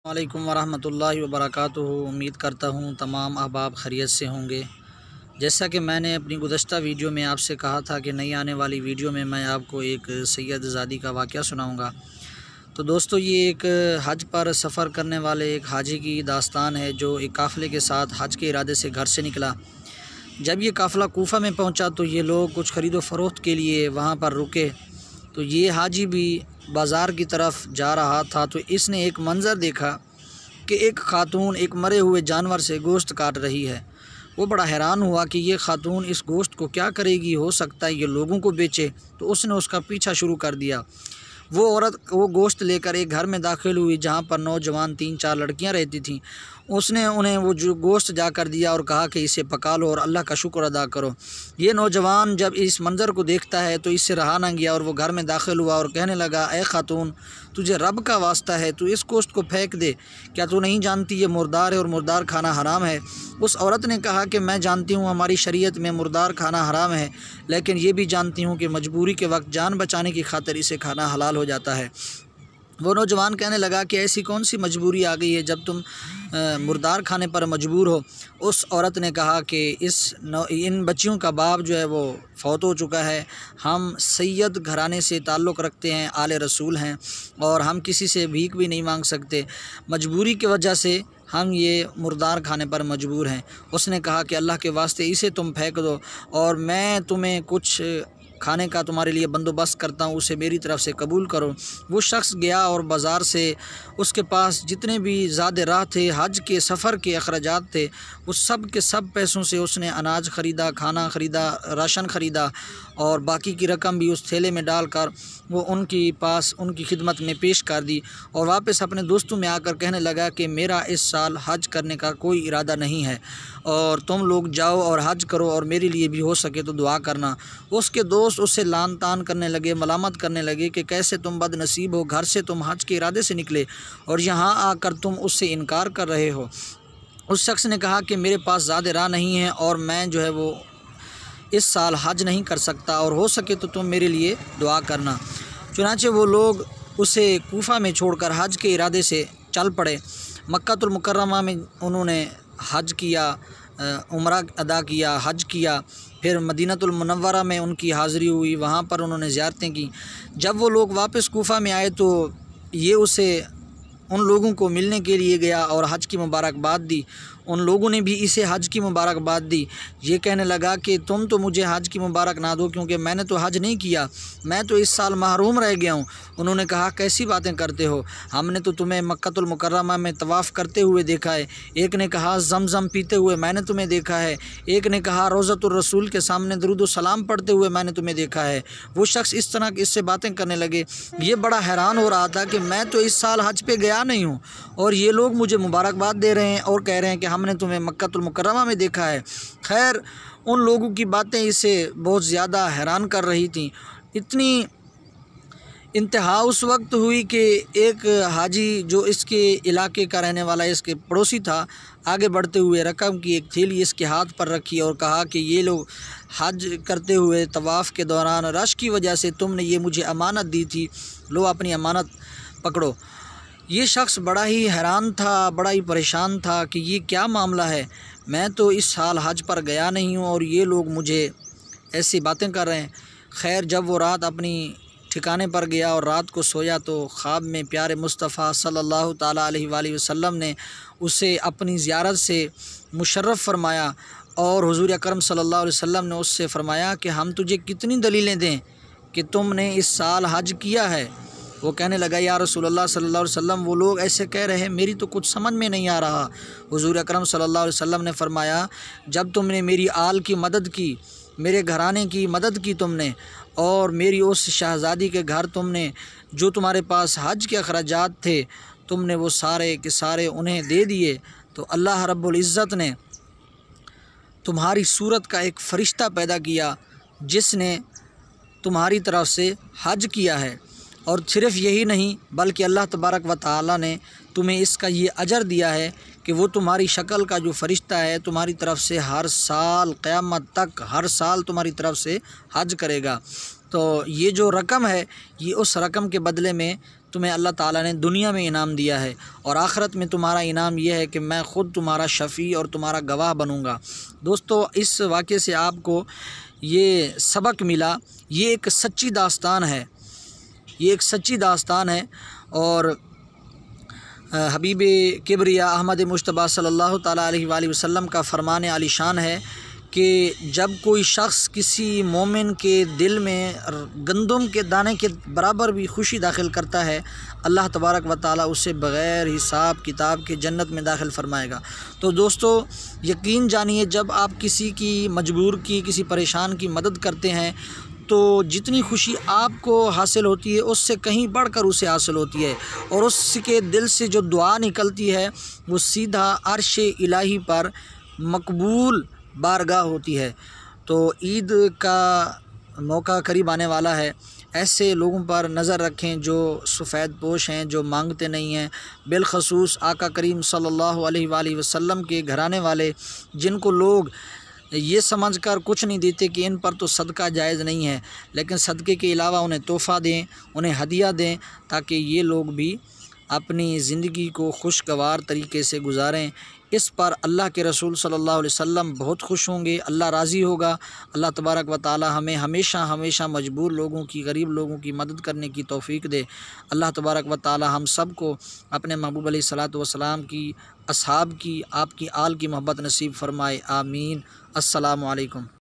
वालेकुम वरहमतुल्लाहि वबरकातुहू। उम्मीद करता हूँ तमाम अहबाब खैरियत से होंगे। जैसा कि मैंने अपनी गुज़श्ता वीडियो में आपसे कहा था कि नई आने वाली वीडियो में मैं आपको एक सैयद ज़ादी का वाक़या सुनाऊँगा। तो दोस्तों, ये एक हज पर सफ़र करने वाले एक हाजी की दास्तान है जो एक काफ़िले के साथ हज के इरादे से घर से निकला। जब ये काफ़िला कूफ़ा में पहुँचा तो ये लोग कुछ ख़रीदो फ़रोख्त के लिए वहाँ पर रुके। तो ये हाजी भी बाज़ार की तरफ जा रहा था तो इसने एक मंज़र देखा कि एक खातून एक मरे हुए जानवर से गोश्त काट रही है। वो बड़ा हैरान हुआ कि ये खातून इस गोश्त को क्या करेगी, हो सकता है ये लोगों को बेचे। तो उसने उसका पीछा शुरू कर दिया। वो औरत वो गोश्त लेकर एक घर में दाखिल हुई जहाँ पर नौजवान 3-4 लड़कियाँ रहती थीं। उसने उन्हें वो जो गोश्त जाकर दिया और कहा कि इसे पका लो और अल्लाह का शुक्र अदा करो। ये नौजवान जब इस मंज़र को देखता है तो इससे रहा ना गया और वो घर में दाखिल हुआ और कहने लगा, ए खातून, तुझे रब का वास्ता है, तू इस गोश्त को फेंक दे। क्या तू नहीं जानती ये मुर्दार है और मुर्दार खाना हराम है? उस औरत ने कहा कि मैं जानती हूँ हमारी शरीयत में मुर्दार खाना हराम है, लेकिन ये भी जानती हूँ कि मजबूरी के वक्त जान बचाने की खातिर इसे खाना हलाल हो जाता है। वो नौजवान कहने लगा कि ऐसी कौन सी मजबूरी आ गई है जब तुम मुर्दार खाने पर मजबूर हो। उस औरत ने कहा कि इन बच्चियों का बाप जो है वो फौत हो चुका है। हम सैयद घराने से ताल्लुक़ रखते हैं, आले रसूल हैं, और हम किसी से भीख भी नहीं मांग सकते। मजबूरी की वजह से हम ये मुर्दार खाने पर मजबूर हैं। उसने कहा कि अल्लाह के वास्ते इसे तुम फेंक दो और मैं तुम्हें कुछ खाने का तुम्हारे लिए बंदोबस्त करता हूँ, उसे मेरी तरफ़ से कबूल करो। वो शख्स गया और बाज़ार से उसके पास जितने भी ज़्यादा राह थे, हज के सफ़र के अखराजात थे, उस सब के सब पैसों से उसने अनाज ख़रीदा, खाना ख़रीदा, राशन ख़रीदा और बाकी की रकम भी उस थैले में डालकर वो उनकी पास उनकी खिदमत में पेश कर दी और वापस अपने दोस्तों में आकर कहने लगा कि मेरा इस साल हज करने का कोई इरादा नहीं है और तुम लोग जाओ और हज करो और मेरे लिए भी हो सके तो दुआ करना। उसके दोस्त उससे लान तान करने लगे, मलामत करने लगे कि कैसे तुम बदनसीब हो, घर से तुम हज के इरादे से निकले और यहाँ आकर तुम उससे इनकार कर रहे हो। उस शख्स ने कहा कि मेरे पास ज़्यादा राह नहीं है और मैं जो है वो इस साल हज नहीं कर सकता और हो सके तो तुम मेरे लिए दुआ करना। चुनांचे वो लोग उसे कूफा में छोड़कर हज के इरादे से चल पड़े। मक्कातुल मुकर्रमा में उन्होंने हज किया, उम्रा अदा किया, हज किया। फिर मदीनतुल मुनव्वरा में उनकी हाज़िरी हुई, वहाँ पर उन्होंने ज़ियारतें की। जब वो लोग वापस कूफा में आए तो ये उसे उन लोगों को मिलने के लिए गया और हज की मुबारकबाद दी। उन लोगों ने भी इसे हज की मुबारकबाद दी। ये कहने लगा कि तुम तो मुझे हज की मुबारक ना दो क्योंकि मैंने तो हज नहीं किया, मैं तो इस साल महरूम रह गया हूँ। उन्होंने कहा, कैसी बातें करते हो, हमने तो तुम्हें मक्कातुल मुकर्रमा में तवाफ़ करते हुए देखा है। एक ने कहा ज़मज़म पीते हुए मैंने तुम्हें देखा है। एक ने कहा रोज़तुर रसूल के सामने दरूद व सलाम पढ़ते हुए मैंने तुम्हें देखा है। वो शख्स इस तरह इससे बातें करने लगे। ये बड़ा हैरान हो रहा था कि मैं तो इस साल हज पे गया नहीं हूँ और ये लोग मुझे मुबारकबाद दे रहे हैं और कह रहे हैं कि हमने तुम्हें मक्कातुल मुकर्रमा में देखा है। खैर, उन लोगों की बातें इसे बहुत ज़्यादा हैरान कर रही थीं। इतनी इंतहा उस वक्त हुई कि एक हाजी जो इसके इलाके का रहने वाला, इसके पड़ोसी था, आगे बढ़ते हुए रकम की एक थैली इसके हाथ पर रखी और कहा कि ये लोग हज करते हुए तवाफ़ के दौरान रश की वजह से तुमने ये मुझे अमानत दी थी, लो अपनी अमानत पकड़ो। ये शख्स बड़ा ही हैरान था, बड़ा ही परेशान था कि ये क्या मामला है, मैं तो इस साल हज पर गया नहीं हूँ और ये लोग मुझे ऐसी बातें कर रहे हैं। खैर, जब वो रात अपनी ठिकाने पर गया और रात को सोया तो ख्वाब में प्यारे मुस्तफ़ा सल्लल्लाहु ताला अलैहि वसल्लम ने उसे अपनी ज़ियारत से मुशर्रफ़ फरमाया और हुज़ूर अकरम सल्लल्लाहु अलैहि वसल्लम ने उससे फ़रमाया कि हम तुझे कितनी दलीलें दें कि तुमने इस साल हज किया है। वो कहने लगा, या रसूलल्लाह सल्लल्लाहु अलैहि वसल्लम, वो लोग ऐसे कह रहे हैं, मेरी तो कुछ समझ में नहीं आ रहा। हुज़ूर अकरम सल्लल्लाहु अलैहि वसल्लम ने फ़रमाया, जब तुमने मेरी आल की मदद की, मेरे घराने की मदद की तुमने और मेरी उस शहज़ादी के घर तुमने जो तुम्हारे पास हज के अखराजात थे तुमने वो सारे के सारे उन्हें दे दिए, तो अल्लाह रब्बुल इज़्ज़त ने तुम्हारी सूरत का एक फ़रिश्ता पैदा किया जिसने तुम्हारी तरफ से हज किया है। और सिर्फ़ यही नहीं बल्कि अल्लाह तबारक व तआला ने तुम्हें इसका ये अजर दिया है कि वो तुम्हारी शक्ल का जो फ़रिश्ता है तुम्हारी तरफ से हर साल क़यामत तक हर साल तुम्हारी तरफ से हज करेगा। तो ये जो रकम है ये उस रकम के बदले में تمہیں اللہ تعالیٰ نے دنیا میں انعام دیا ہے، اور آخرت میں تمہارا انعام یہ ہے کہ میں خود تمہارا شفیع اور تمہارا گواہ بنوں گا۔ دوستو، اس واقعے سے آپ کو یہ سبق ملا، یہ ایک سچی داستان ہے، یہ ایک سچی داستان ہے، اور حبیب کبریا احمد مجتبیٰ صلی اللہ تعالیٰ علیہ وآلہ وسلم کا فرمان عالی شان ہے کہ جب کوئی شخص کسی مومن کے دل میں گندم کے دانے کے برابر بھی خوشی داخل کرتا ہے، اللہ تبارک و تعالیٰ اسے بغیر حساب کتاب کے جنت میں داخل فرمائے گا۔ تو دوستو، یقین جانیے، جب آپ کسی کی مجبور کی، کسی پریشان کی مدد کرتے ہیں تو جتنی خوشی آپ کو حاصل ہوتی ہے اس سے کہیں بڑھ کر اسے حاصل ہوتی ہے، اور اس کے دل سے جو دعا نکلتی ہے وہ سیدھا عرش الہی پر مقبول بارگاہ ہوتی ہے۔ تو عید کا موقع قریب آنے والا ہے، ایسے لوگوں پر نظر رکھیں جو سفید پوش ہیں، جو مانگتے نہیں ہیں، بالخصوص آقا کریم صلی اللہ علیہ وآلہ وسلم کے گھرانے والے، جن کو لوگ یہ سمجھ کر کچھ نہیں دیتے کہ ان پر تو صدقہ جائز نہیں ہے، لیکن صدقے کے علاوہ انہیں تحفہ دیں، انہیں ہدیہ دیں، تاکہ یہ لوگ بھی اپنی زندگی کو خوشگوار طریقے سے گزاریں۔ اس پر اللہ کے رسول صلی اللہ علیہ وسلم بہت خوش ہوں گے، اللہ راضی ہوگا۔ اللہ تبارک و تعالی ہمیں ہمیشہ مجبور لوگوں کی، غریب لوگوں کی مدد کرنے کی توفیق دے۔ اللہ تبارک و تعالی ہم سب کو اپنے محبوب علیہ الصلاۃ والسلام کی، اصحاب کی، آپ کی آل کی محبت نصیب فرمائے، آمین۔ السلام علیکم۔